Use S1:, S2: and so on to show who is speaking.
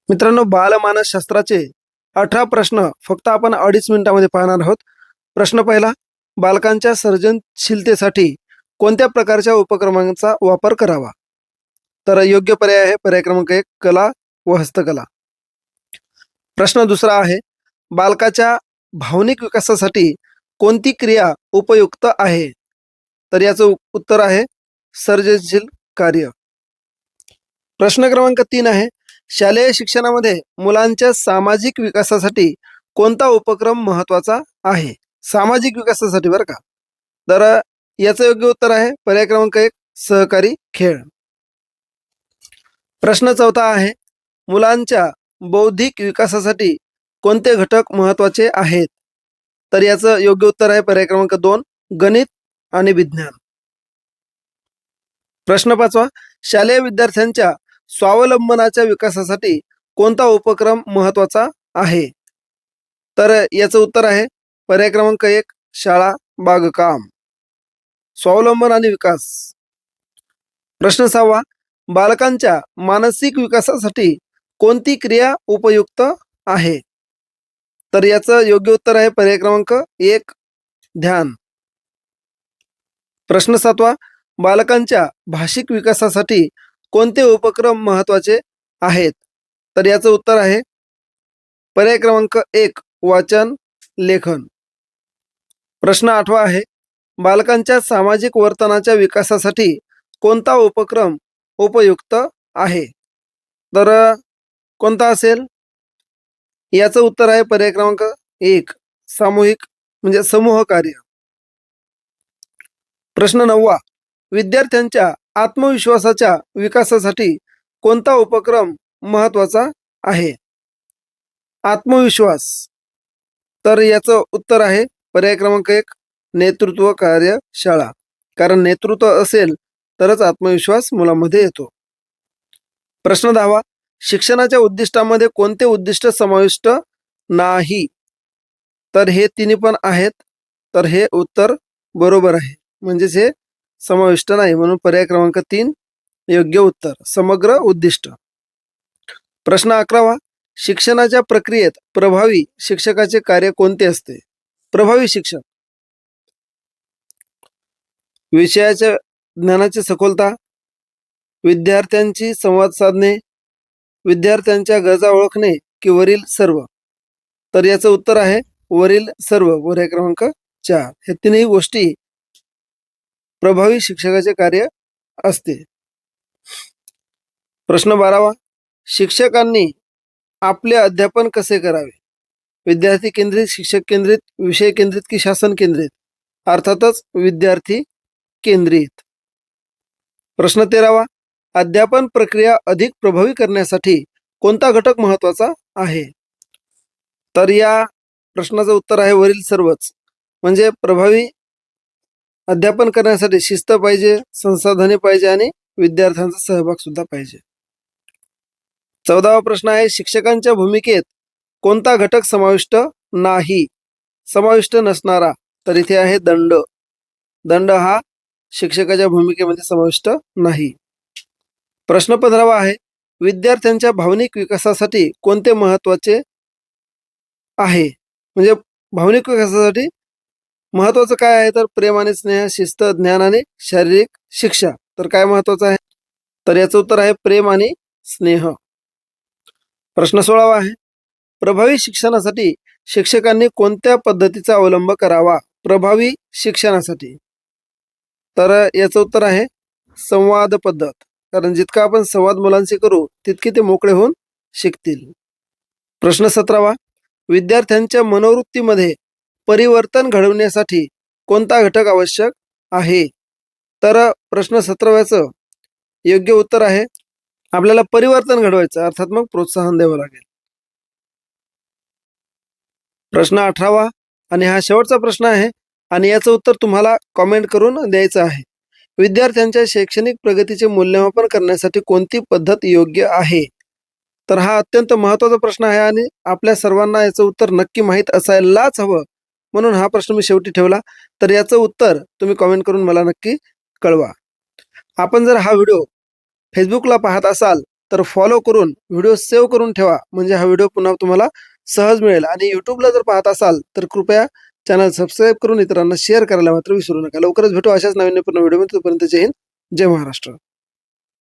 S1: मित्रांनो, बालमानसशास्त्राचे 18 प्रश्न फक्त आपण 2.5 मिनिटांमध्ये पाहणार आहोत. प्रश्न पहिला, बालकांच्या सर्जनशीलतेसाठी कोणत्या प्रकारच्या उपक्रमांचा वापर करावा? तर योग्य पर्याय आहे पर्याय क्रमांक 1, कला व हस्तकला. प्रश्न दुसरा आहे, बालकाच्या भावनिक विकासासाठी कोणती क्रिया उपयुक्त आहे? तर याचं उत्तर आहे सर्जनशील कार्य. प्रश्न क्रमांक 3 आहे, शालेय शिक्षणामध्ये मुलांच्या सामाजिक विकासासाठी कोणता उपक्रम महत्वाचा आहे? सामाजिक विकासासाठी बरं का. तर याचं योग्य उत्तर आहे पर्याय क्रमांक 1, सहकारी खेळ. प्रश्न चौथा आहे, मुलांच्या बौद्धिक विकासासाठी कोणते घटक महत्वाचे आहेत? तर याचं योग्य उत्तर आहे पर्याय क्रमांक 2, गणित आणि विज्ञान. प्रश्न पाचवा, शालेय विद्यार्थ्यांच्या स्वावलंबनाच्या विकासासाठी कोणता उपक्रम महत्वाचा आहे? तर याचं उत्तर आहे पर्याय क्रमांक 1, शाळा बागकाम. स्वावलंबन आणि विकास. प्रश्न 6वा, बालकांच्या मानसिक विकासासाठी कोणती क्रिया उपयुक्त आहे? तर याचं योग्य उत्तर आहे पर्याय क्रमांक 1, ध्यान. प्रश्न 7वा, बालकांच्या भाषिक विकासासाठी कोणते उपक्रम महत्वाचे आहेत? तर याचं उत्तर आहे पर्याय क्रमांक 1, वाचन लेखन. प्रश्न 8वा आहे, बालकांच्या सामाजिक वर्तनाच्या विकासासाठी कोणता उपक्रम उपयुक्त आहे? तर कोणता असेल? याचं उत्तर आहे पर्याय क्रमांक 1, सामूहिक म्हणजे समूह कार्य. प्रश्न 9वा, विद्यार्थ्यांच्या आत्मविश्वासाच्या विकासासाठी कोणता उपक्रम महत्वाचा आहे? आत्मविश्वास. तर याचं उत्तर आहे पर्याय क्रमांक 1, नेतृत्व कार्यशाळा. कारण नेतृत्व असेल तरच आत्मविश्वास मुलांमध्ये येतो. प्रश्न 10वा, शिक्षणाच्या उद्दिष्टामध्ये कोणते उद्दिष्ट समाविष्ट नाही? तर हे तिन्ही पण आहेत. तर हे उत्तर बरोबर आहे, म्हणजेच हे समाविष्ट नाही, म्हणून पर्याय क्रमांक 3 योग्य उत्तर, समग्र उद्दिष्ट. प्रश्न 11वा, शिक्षणाच्या प्रक्रियेत प्रभावी शिक्षकाचे कार्य कोणते असते? प्रभावी शिक्षक विषयाच्या ज्ञानाची सखोलता, विद्यार्थ्यांची संवाद साधणे, विद्यार्थ्यांच्या गरजा ओळखणे की वरील सर्व? तर याचं उत्तर आहे वरील सर्व, पर्याय क्रमांक 4. हे तीनही गोष्टी प्रभावी शिक्षकाचे कार्य असते. प्रश्न 12वा, शिक्षकांनी आपले अध्यापन कसे करावे? विद्यार्थी केंद्रित, शिक्षक केंद्रित, विषय केंद्रित की शासन केंद्रित? अर्थातच विद्यार्थी केंद्रित. प्रश्न 13वा, अध्यापन प्रक्रिया अधिक प्रभावी करण्यासाठी कोणता घटक महत्वाचा आहे? तर या प्रश्नाचं उत्तर आहे वरील सर्वच. म्हणजे प्रभावी अध्यापन करण्यासाठी शिस्त पाहिजे, संसाधने पाहिजे आणि विद्यार्थ्यांचा सहभाग सुद्धा पाहिजे. 14वा प्रश्न आहे, शिक्षकांच्या भूमिकेत कोणता घटक समाविष्ट नाही? समाविष्ट नसणारा. तर इथे आहे दंड. दंड हा शिक्षकाच्या भूमिकेमध्ये समाविष्ट नाही. प्रश्न 15वा आहे, विद्यार्थ्यांच्या भावनिक विकासासाठी कोणते महत्वाचे आहे? म्हणजे भावनिक विकासासाठी महत्वाचं काय आहे? तर प्रेम आणि स्नेह, शिस्त, ज्ञान आणि शारीरिक शिक्षा. तर काय महत्वाचं आहे? तर याचं उत्तर आहे प्रेम आणि स्नेह. प्रश्न 16वा आहे, प्रभावी शिक्षणासाठी शिक्षकांनी कोणत्या पद्धतीचा अवलंब करावा? प्रभावी शिक्षणासाठी तर याचं उत्तर आहे संवाद पद्धत. कारण जितका आपण संवाद मुलांशी करू तितके ते मोकळे होऊन शिकतील. प्रश्न 17वा, विद्यार्थ्यांच्या मनोवृत्तीमध्ये परिवर्तन घडवण्यासाठी कोणता घटक आवश्यक आहे? तर प्रश्न 17व्याचं योग्य उत्तर आहे आपल्याला परिवर्तन घडवायचं, अर्थात मग प्रोत्साहन द्यावं लागेल. प्रश्न 18वा आणि हा शेवटचा प्रश्न आहे आणि याचं उत्तर तुम्हाला कॉमेंट करून द्यायचं आहे. विद्यार्थ्यांच्या शैक्षणिक प्रगतीचे मूल्यमापन करण्यासाठी कोणती पद्धत योग्य आहे? तर हा अत्यंत महत्त्वाचा प्रश्न आहे आणि आपल्या सर्वांना याचं उत्तर नक्की माहीत असायलाच हवं, म्हणून हा प्रश्न मी शेवटी ठेवला. तर याचं उत्तर तुम्ही कॉमेंट करून मला नक्की कळवा. आपण जर हा व्हिडिओ फेसबुकला पाहत असाल तर फॉलो करून व्हिडिओ सेव्ह करून ठेवा, म्हणजे हा व्हिडिओ पुन्हा तुम्हाला सहज मिळेल. आणि यूट्यूबला जर पाहत असाल तर कृपया चॅनल सबस्क्राईब करून इतरांना शेअर करायला मात्र विसरू नका. लवकरच भेटू अशाच नाविन्यपूर्ण व्हिडिओमध्ये. तोपर्यंत जय हिंद, जय महाराष्ट्र.